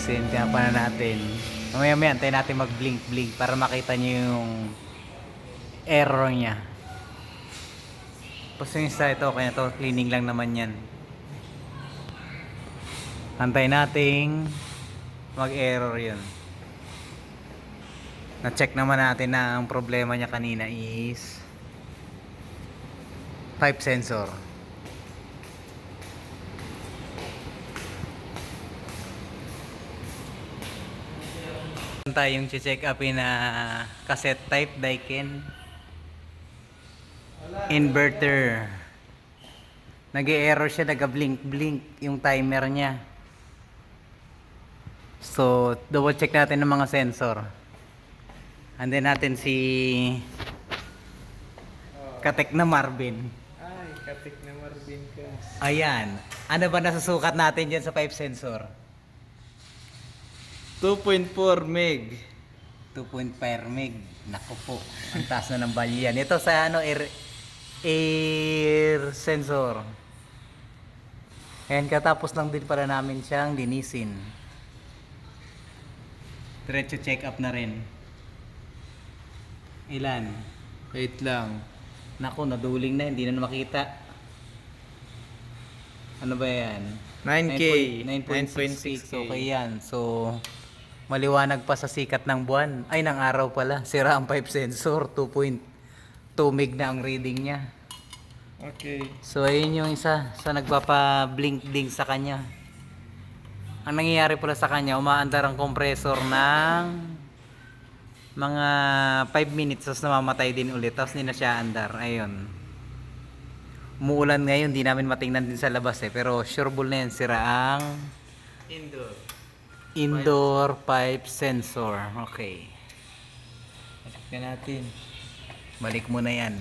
ayusin. Tinapan na natin. Mamaya antayin natin mag blink para makita nyo yung error nya. Tapos yung isa ito, kaya to cleaning lang naman yan. Antayin natin mag error yun. Na-check naman natin na ang problema niya kanina is pipe sensor. Tayong check upin na cassette type Daikin inverter. Nag-e-error siya, nag-blink yung timer niya. So, double check natin ng mga sensor. Andin natin si Katek na Marvin. Ay, Katek na Marvin ka. Ayan. Ano ba nasusukat natin dyan sa pipe sensor? 2.4 meg. 2.5 meg. Naku po. Ang taas na ng value yan. Ito sa air sensor. Ayan, katapos lang din pala namin siyang linisin. Diretso check up na rin. Ilan? Wait lang. Naku, naduling na. Hindi na makita. Ano ba yan? 9K. 9.66. Okay yan. So, maliwanag pa sa sikat ng buwan. Ay, ng araw pala. Sira ang pipe sensor. 2.2 meg na ang reading niya. Okay. So, ayun yung isa sa nagpapa-blink-blink sa kanya. Ang nangyayari pala sa kanya, umaandar ang compressor ng mga 5 minutes tapos namamatay din ulit. Tapos hindi na siya andar. Ayun. Umuulan ngayon, di namin matingnan din sa labas eh. Pero sureball na yan, sira ang indoor pipe sensor. Okay. Check na natin. Balik muna yan.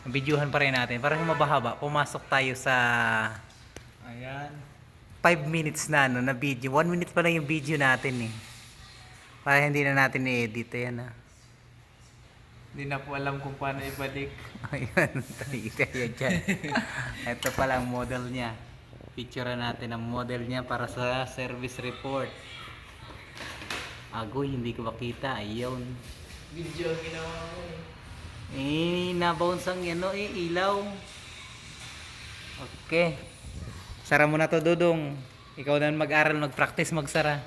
Videohan pa rin natin. Para mabahaba, pumasok tayo sa Ayan. 5 minutes na no, na video. 1 minute pa lang yung video natin eh. Para hindi na natin i-edit. Ayan na. Hindi na po alam kung paano ibalik. Ayan. Tayo dyan. Ito pala ang model niya. Picture natin ang model niya para sa service report. Agoy, hindi ko makita. Ayun. Video ang ginawa ko eh. Nabounce ang ilaw. Okay. Sara mo na to, Dudong. Ikaw na mag-aral, mag-practice magsara.